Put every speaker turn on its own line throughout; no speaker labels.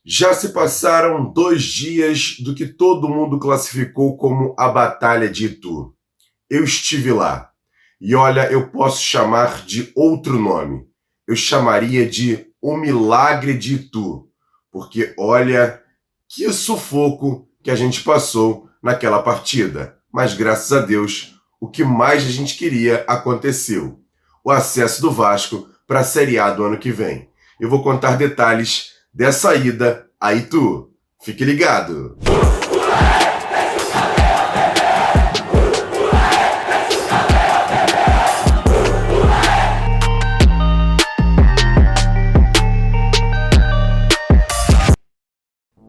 Já se passaram 2 dias do que todo mundo classificou como a Batalha de Itu. Eu estive lá. E olha, eu posso chamar de outro nome. Eu chamaria de O Milagre de Itu. Porque olha, que sufoco que a gente passou naquela partida. Mas graças a Deus, o que mais a gente queria aconteceu. O acesso do Vasco para a Série A do ano que vem. Eu vou contar detalhes dessa ida a Itu. Fique ligado!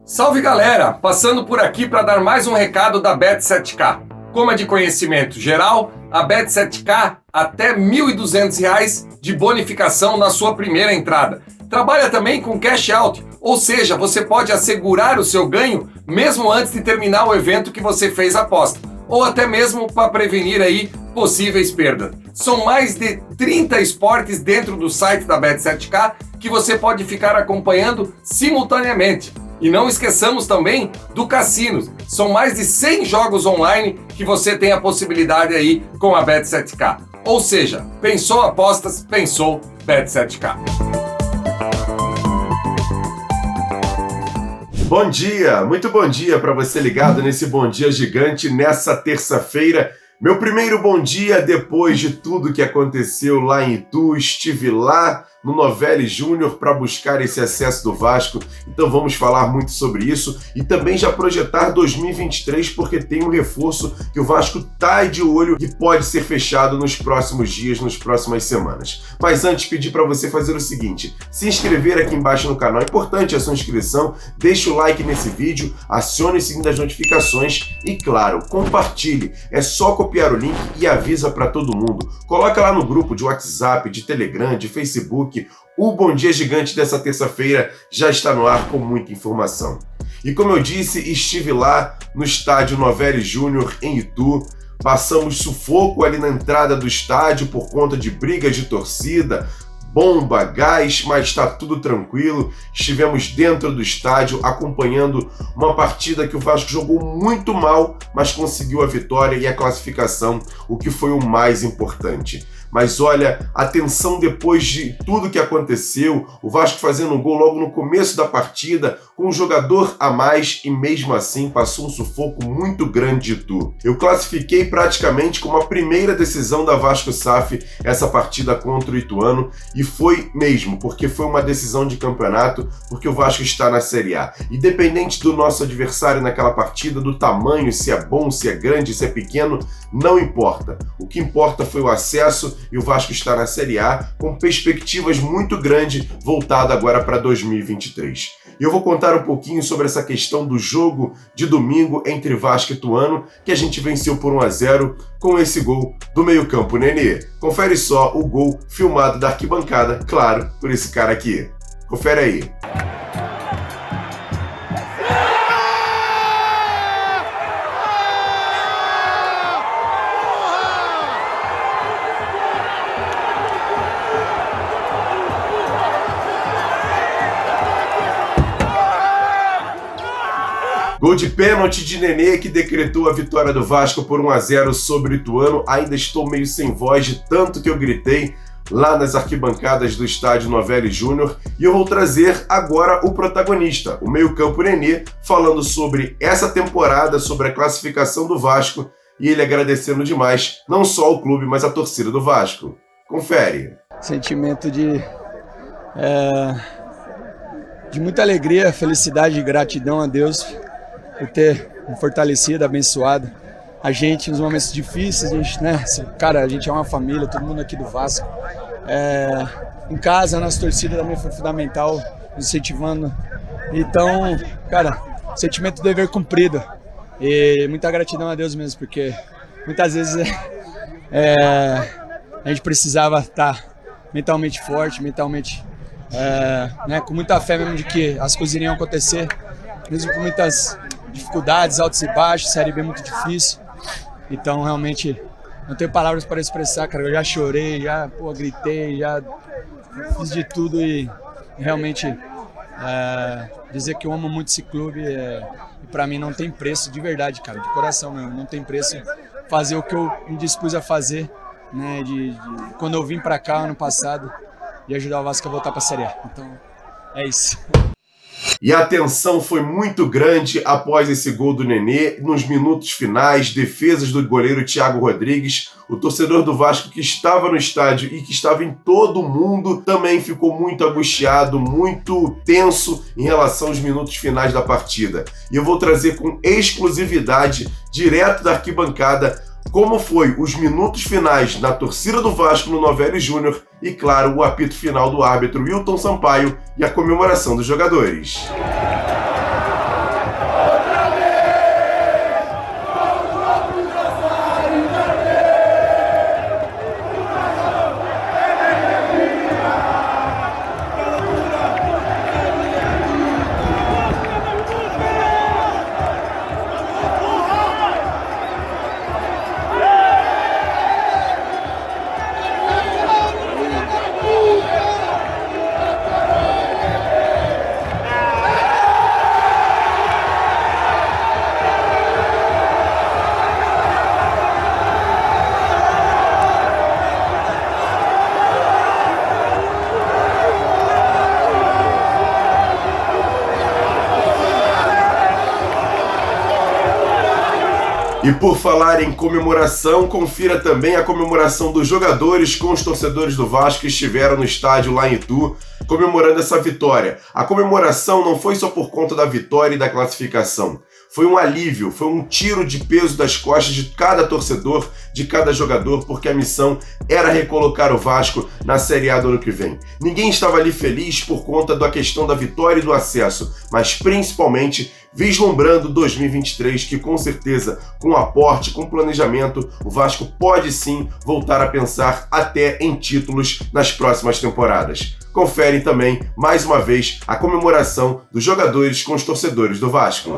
Salve galera! Passando por aqui para dar mais um recado da Bet7k. Como é de conhecimento geral, a Bet7k até R$ 1.200 de bonificação na sua primeira entrada. Trabalha também com cash out, ou seja, você pode assegurar o seu ganho mesmo antes de terminar o evento que você fez a aposta, ou até mesmo para prevenir aí possíveis perdas. São mais de 30 esportes dentro do site da Bet7k que você pode ficar acompanhando simultaneamente. E não esqueçamos também do cassino. São mais de 100 jogos online que você tem a possibilidade aí com a Bet7k. Ou seja, pensou apostas, pensou Bet7k.
Bom dia, muito bom dia para você ligado nesse Bom Dia Gigante nessa terça-feira. Meu primeiro bom dia depois de tudo que aconteceu lá em Itu. Estive lá no Novelli Júnior para buscar esse acesso do Vasco, então vamos falar muito sobre isso e também já projetar 2023, porque tem um reforço que o Vasco tá de olho e pode ser fechado nos próximos dias, nas próximas semanas. Mas antes, pedir para você fazer o seguinte: se inscrever aqui embaixo no canal, é importante a sua inscrição, deixa o like nesse vídeo, acione o sininho das notificações e, claro, compartilhe. É só copiar o link e avisa para todo mundo. Coloca lá no grupo de WhatsApp, de Telegram, de Facebook. O Bom Dia Gigante dessa terça-feira já está no ar com muita informação. E como eu disse, estive lá no estádio Novelli Júnior em Itu. Passamos sufoco ali na entrada do estádio por conta de brigas de torcida, bomba, gás, mas está tudo tranquilo. Estivemos dentro do estádio acompanhando uma partida que o Vasco jogou muito mal, mas conseguiu a vitória e a classificação, o que foi o mais importante. Mas olha, atenção depois de tudo que aconteceu, o Vasco fazendo um gol logo no começo da partida, com um jogador a mais e mesmo assim passou um sufoco muito grande de Itu. Eu classifiquei praticamente como a primeira decisão da Vasco SAF essa partida contra o Ituano, e foi mesmo, porque foi uma decisão de campeonato, porque o Vasco está na Série A. Independente do nosso adversário naquela partida, do tamanho, se é bom, se é grande, se é pequeno, não importa. O que importa foi o acesso e o Vasco está na Série A com perspectivas muito grandes voltado agora para 2023. E eu vou contar um pouquinho sobre essa questão do jogo de domingo entre Vasco e Ituano, que a gente venceu por 1-0 com esse gol do meio-campo Nenê. Confere só o gol filmado da arquibancada, claro, por esse cara aqui. Confere aí. Gol de pênalti de Nenê que decretou a vitória do Vasco por 1-0 sobre o Ituano. Ainda estou meio sem voz de tanto que eu gritei lá nas arquibancadas do estádio Novelli Júnior, e eu vou trazer agora o protagonista, o meio-campo Nenê, falando sobre essa temporada, sobre a classificação do Vasco, e ele agradecendo demais não só o clube, mas a torcida do Vasco. Confere.
Sentimento de muita alegria, felicidade e gratidão a Deus por ter me fortalecido, abençoado a gente nos momentos difíceis. A gente, né, cara, a gente é uma família, todo mundo aqui do Vasco. Em casa, a nossa torcida também foi fundamental, nos incentivando. Então, cara, sentimento de dever cumprido. E muita gratidão a Deus mesmo, porque muitas vezes a gente precisava estar mentalmente forte, mentalmente né, com muita fé mesmo de que as coisas iriam acontecer, mesmo com muitas dificuldades, altos e baixos, Série B muito difícil. Então, realmente, não tenho palavras para expressar, cara. Eu já chorei, já gritei, já fiz de tudo e realmente Dizer que eu amo muito esse clube e pra mim não tem preço, de verdade, cara, de coração mesmo, não tem preço fazer o que eu me dispus a fazer, né, quando eu vim pra cá ano passado e ajudar o Vasco a voltar pra Série A. Então, é isso.
E a tensão foi muito grande após esse gol do Nenê, nos minutos finais, defesas do goleiro Thiago Rodrigues. O torcedor do Vasco que estava no estádio e que estava em todo o mundo também ficou muito angustiado, muito tenso em relação aos minutos finais da partida. E eu vou trazer com exclusividade, direto da arquibancada, como foi os minutos finais na torcida do Vasco no Novelli Júnior e, claro, o apito final do árbitro Wilton Sampaio e a comemoração dos jogadores. E por falar em comemoração, confira também a comemoração dos jogadores com os torcedores do Vasco que estiveram no estádio lá em Itu, comemorando essa vitória. A comemoração não foi só por conta da vitória e da classificação. Foi um alívio, foi um tiro de peso das costas de cada torcedor, de cada jogador, porque a missão era recolocar o Vasco na Série A do ano que vem. Ninguém estava ali feliz por conta da questão da vitória e do acesso, mas principalmente vislumbrando 2023, que com certeza, com aporte, com planejamento, o Vasco pode sim voltar a pensar até em títulos nas próximas temporadas. Confere também, mais uma vez, a comemoração dos jogadores com os torcedores do Vasco.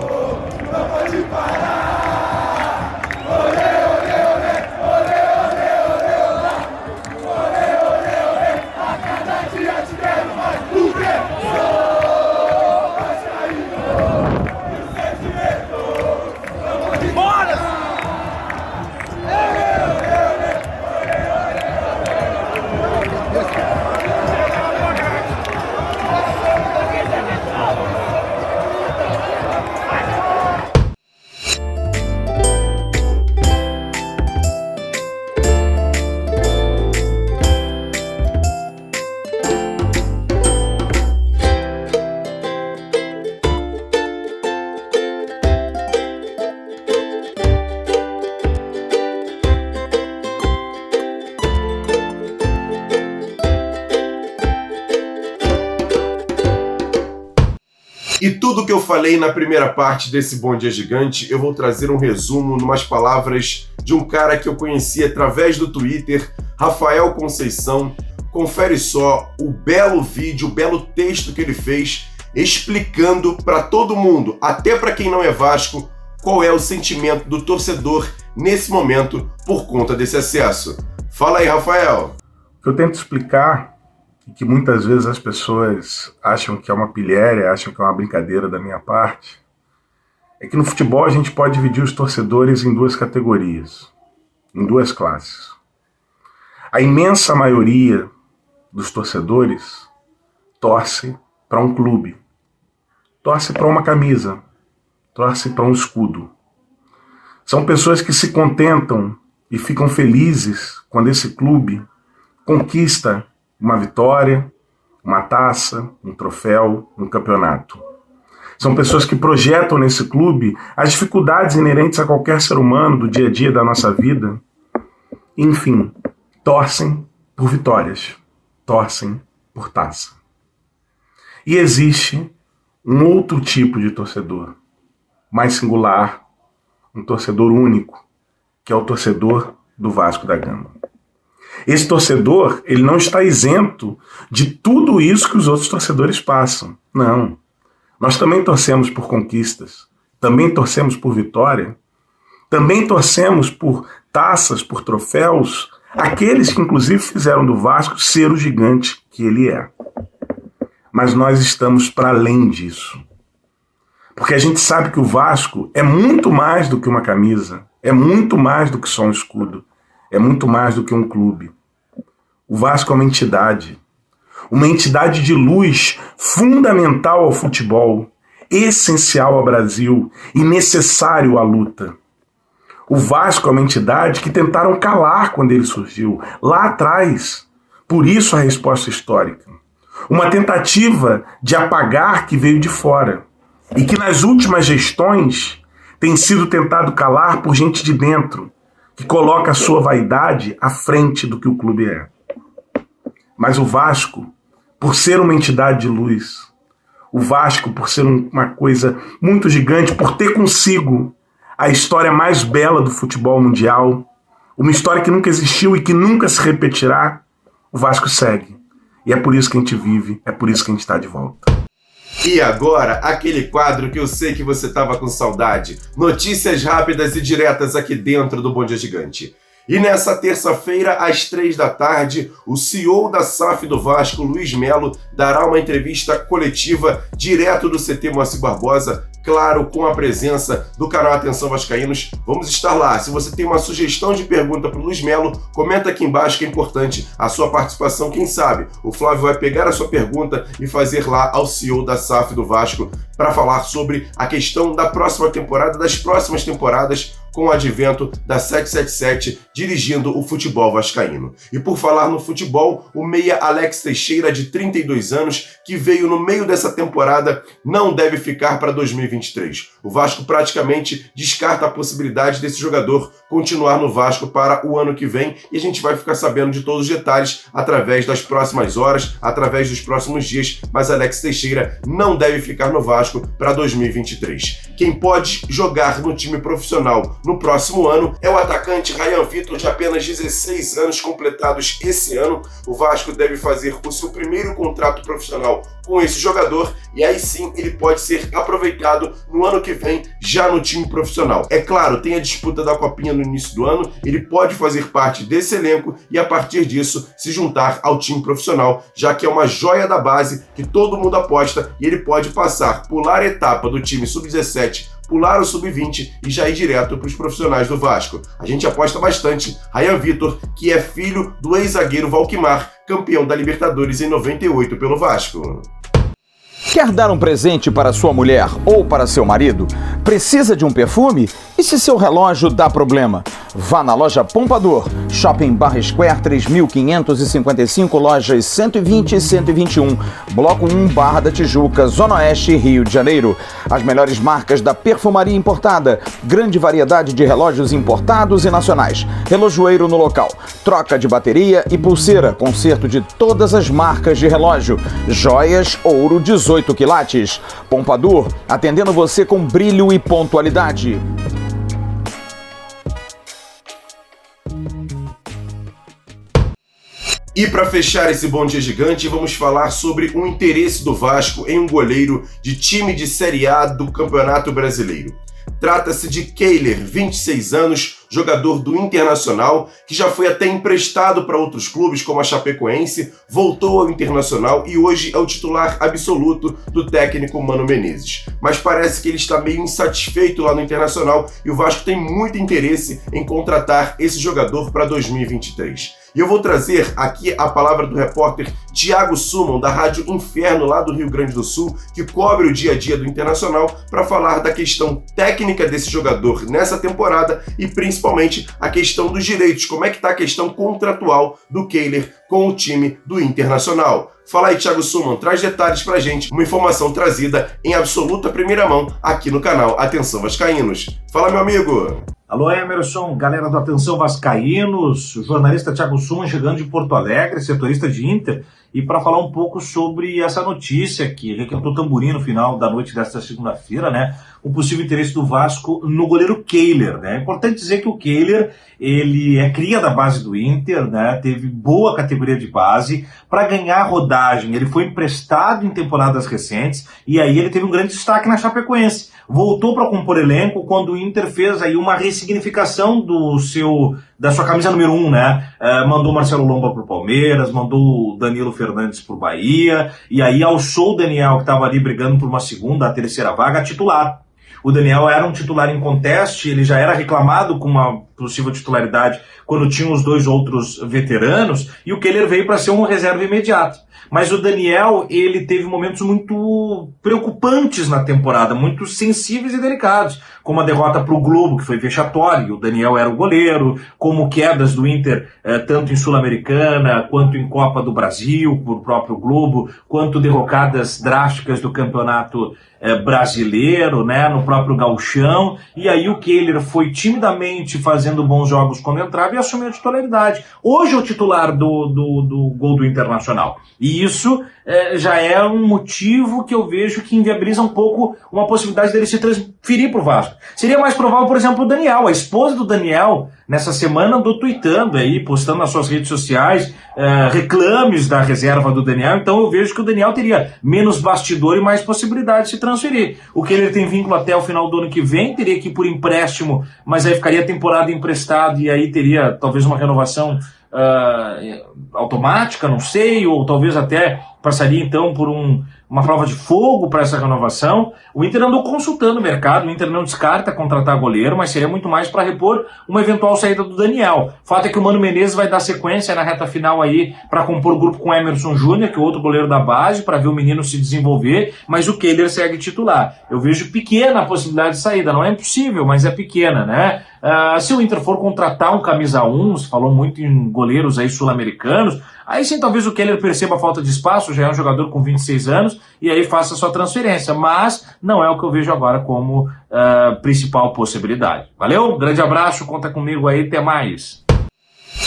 E tudo que eu falei na primeira parte desse Bom Dia Gigante, eu vou trazer um resumo numas palavras de um cara que eu conheci através do Twitter, Rafael Conceição. Confere só o belo vídeo, o belo texto que ele fez, explicando para todo mundo, até para quem não é Vasco, qual é o sentimento do torcedor nesse momento por conta desse acesso. Fala aí, Rafael.
O que eu tento explicar, e que muitas vezes as pessoas acham que é uma pilhéria, acham que é uma brincadeira da minha parte, é que no futebol a gente pode dividir os torcedores em duas categorias, em duas classes. A imensa maioria dos torcedores torce para um clube, torce para uma camisa, torce para um escudo. São pessoas que se contentam e ficam felizes quando esse clube conquista uma vitória, uma taça, um troféu, um campeonato. São pessoas que projetam nesse clube as dificuldades inerentes a qualquer ser humano do dia a dia da nossa vida. Enfim, torcem por vitórias, torcem por taça. E existe um outro tipo de torcedor, mais singular, um torcedor único, que é o torcedor do Vasco da Gama. Esse torcedor, ele não está isento de tudo isso que os outros torcedores passam. Não. Nós também torcemos por conquistas, também torcemos por vitória, também torcemos por taças, por troféus, aqueles que inclusive fizeram do Vasco ser o gigante que ele é. mas nós estamos para além disso. Porque a gente sabe que o Vasco é muito mais do que uma camisa, é muito mais do que só um escudo, é muito mais do que um clube. O Vasco é uma entidade de luz fundamental ao futebol, essencial ao Brasil e necessário à luta. O Vasco é uma entidade que tentaram calar quando ele surgiu, lá atrás. Por isso a resposta histórica. Uma tentativa de apagar que veio de fora e que nas últimas gestões tem sido tentado calar por gente de dentro, que coloca a sua vaidade à frente do que o clube é. Mas o Vasco, por ser uma entidade de luz, o Vasco, por ser uma coisa muito gigante, por ter consigo a história mais bela do futebol mundial, uma história que nunca existiu e que nunca se repetirá, o Vasco segue. E é por isso que a gente vive, é por isso que a gente está de volta.
E agora, aquele quadro que eu sei que você estava com saudade. Notícias rápidas e diretas aqui dentro do Bom Dia Gigante. E nessa terça-feira, às 15h, o CEO da SAF do Vasco, Luiz Melo, dará uma entrevista coletiva direto do CT Moacir Barbosa, claro, com a presença do canal Atenção Vascaínos. Vamos estar lá. Se você tem uma sugestão de pergunta para o Luiz Melo, comenta aqui embaixo que é importante a sua participação. Quem sabe o Flávio vai pegar a sua pergunta e fazer lá ao CEO da SAF do Vasco para falar sobre a questão da próxima temporada, das próximas temporadas, com o advento da 777 dirigindo o futebol vascaíno. E por falar no futebol, o meia Alex Teixeira, de 32 anos, que veio no meio dessa temporada, não deve ficar para 2023. O Vasco praticamente descarta a possibilidade desse jogador continuar no Vasco para o ano que vem, e a gente vai ficar sabendo de todos os detalhes através das próximas horas, através dos próximos dias, mas Alex Teixeira não deve ficar no Vasco para 2023. Quem pode jogar no time profissional no próximo ano é o atacante Ryan Vitor, de apenas 16 anos completados esse ano. O Vasco deve fazer o seu primeiro contrato profissional com esse jogador e aí sim ele pode ser aproveitado no ano que vem já no time profissional. É claro, tem a disputa da Copinha no início do ano, ele pode fazer parte desse elenco e a partir disso se juntar ao time profissional, já que é uma joia da base que todo mundo aposta e ele pode passar, pular a etapa do time sub-17, pular o sub-20 e já ir direto para os profissionais do Vasco. A gente aposta bastante Ryan Vitor, que é filho do ex-zagueiro Valquimar, campeão da Libertadores em 98 pelo Vasco.
Quer dar um presente para sua mulher ou para seu marido? Precisa de um perfume? E se seu relógio dá problema? Vá na loja Pompadour, Shopping Barra Square 3555, lojas 120 e 121, Bloco 1, Barra da Tijuca, Zona Oeste, Rio de Janeiro. As melhores marcas da perfumaria importada, grande variedade de relógios importados e nacionais, relojoeiro no local, troca de bateria e pulseira, conserto de todas as marcas de relógio, joias, ouro 18 quilates. Pompadour, atendendo você com brilho e pontualidade.
E para fechar esse Bom Dia Gigante, vamos falar sobre o interesse do Vasco em um goleiro de time de Série A do Campeonato Brasileiro. Trata-se de Kehler, 26 anos, jogador do Internacional, que já foi até emprestado para outros clubes como a Chapecoense, voltou ao Internacional e hoje é o titular absoluto do técnico Mano Menezes. Mas parece que ele está meio insatisfeito lá no Internacional e o Vasco tem muito interesse em contratar esse jogador para 2023. E eu vou trazer aqui a palavra do repórter Thiago Summon, da Rádio Inferno, lá do Rio Grande do Sul, que cobre o dia a dia do Internacional, para falar da questão técnica desse jogador nessa temporada e principalmente a questão dos direitos, como é que está a questão contratual do Kehler com o time do Internacional. Fala aí, Thiago Summon, traz detalhes pra gente, uma informação trazida em absoluta primeira mão aqui no canal Atenção Vascaínos. Fala, meu amigo!
Alô, Emerson, galera do Atenção Vascaínos, o jornalista Thiago Summon chegando de Porto Alegre, setorista de Inter, e para falar um pouco sobre essa notícia que requentou tamborim no final da noite desta segunda-feira, né? O possível interesse do Vasco no goleiro Kehler, né? É importante dizer que o Kehler, ele é cria da base do Inter, né? Teve boa categoria de base. Para ganhar rodagem, ele foi emprestado em temporadas recentes e aí ele teve um grande destaque na Chapecoense. Voltou para compor elenco quando o Inter fez aí uma rescisão ressignificação da sua camisa número 1, né? Mandou o Marcelo Lomba pro Palmeiras, mandou o Danilo Fernandes pro Bahia, e aí alçou o Daniel, que estava ali brigando por uma segunda, a terceira vaga, titular. O Daniel era um titular em conteste, ele já era reclamado com uma possível titularidade quando tinha os dois outros veteranos, e o Kehler veio para ser um reserva imediato. Mas o Daniel, ele teve momentos muito preocupantes na temporada, muito sensíveis e delicados, como a derrota para o Globo, que foi vexatória, o Daniel era o goleiro, como quedas do Inter, tanto em Sul-Americana, quanto em Copa do Brasil, por próprio Globo, quanto derrocadas drásticas do campeonato brasileiro, né, no próprio Gauchão, e aí o Kehler foi timidamente fazendo bons jogos quando entrava e assumiu a titularidade. Hoje é o titular do gol do Internacional, e isso já é um motivo que eu vejo que inviabiliza um pouco uma possibilidade dele se transferir para o Vasco. Seria mais provável, por exemplo, o Daniel, a esposa do Daniel, nessa semana andou tweetando aí, postando nas suas redes sociais, reclames da reserva do Daniel, então eu vejo que o Daniel teria menos bastidor e mais possibilidade de se transferir. O que ele tem vínculo até o final do ano que vem, teria que ir por empréstimo, mas aí ficaria a temporada emprestado e aí teria talvez uma renovação automática, não sei, ou talvez até passaria então por uma prova de fogo para essa renovação. O Inter andou consultando o mercado, o Inter não descarta contratar goleiro, mas seria muito mais para repor uma eventual saída do Daniel. O fato é que o Mano Menezes vai dar sequência na reta final aí para compor o grupo com o Emerson Júnior, que é outro goleiro da base, para ver o menino se desenvolver, mas o Kehler segue titular. Eu vejo pequena a possibilidade de saída, não é impossível, mas é pequena, né? Se o Inter for contratar um camisa 1, se falou muito em goleiros aí sul-americanos, aí sim talvez o Kehler perceba a falta de espaço, já é um jogador com 26 anos, e aí faça a sua transferência, mas não é o que eu vejo agora como principal possibilidade. Valeu? Grande abraço, conta comigo aí, até mais.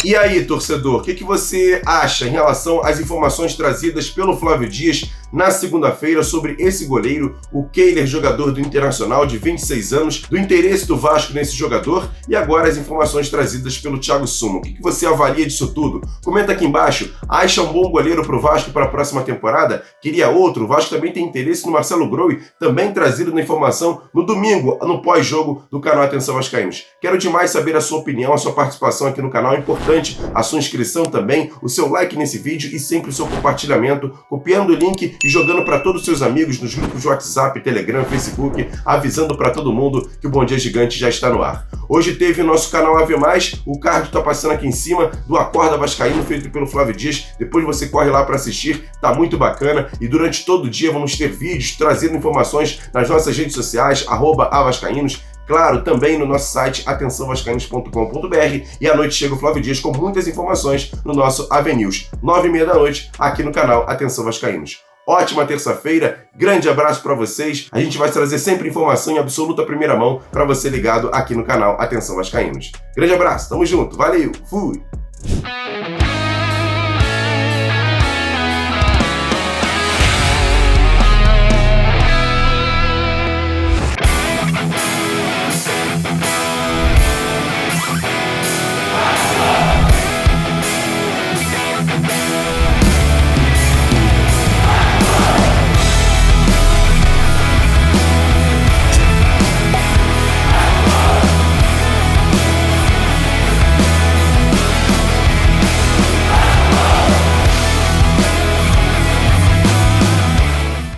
E aí, torcedor, o que você acha em relação às informações trazidas pelo Flávio Dias na segunda-feira sobre esse goleiro, o Kehler, jogador do Internacional de 26 anos, do interesse do Vasco nesse jogador, e agora as informações trazidas pelo Thiago Summo? O que você avalia disso tudo? Comenta aqui embaixo. Acha um bom goleiro para o Vasco para a próxima temporada? Queria outro? O Vasco também tem interesse no Marcelo Groi, também trazido na informação no domingo, no pós-jogo do canal Atenção Vascaínos. Quero demais saber a sua opinião, a sua participação aqui no canal, é importante a sua inscrição também, o seu like nesse vídeo e sempre o seu compartilhamento, copiando o link e jogando para todos os seus amigos nos grupos de WhatsApp, Telegram, Facebook, avisando para todo mundo que o Bom Dia Gigante já está no ar. Hoje teve o nosso canal Ave Mais, o card está passando aqui em cima do Acorda Vascaíno, feito pelo Flávio Dias. Depois você corre lá para assistir, tá muito bacana. E durante todo o dia vamos ter vídeos trazendo informações nas nossas redes sociais, @avascaínos. Claro, também no nosso site atençãovascaínos.com.br, e à noite chega o Flávio Dias com muitas informações no nosso AVNews, 9h30 da noite, aqui no canal Atenção Vascaínos. Ótima terça-feira, grande abraço para vocês. A gente vai trazer sempre informação em absoluta primeira mão para você ligado aqui no canal Atenção Vascaínos. Grande abraço, tamo junto, valeu, fui!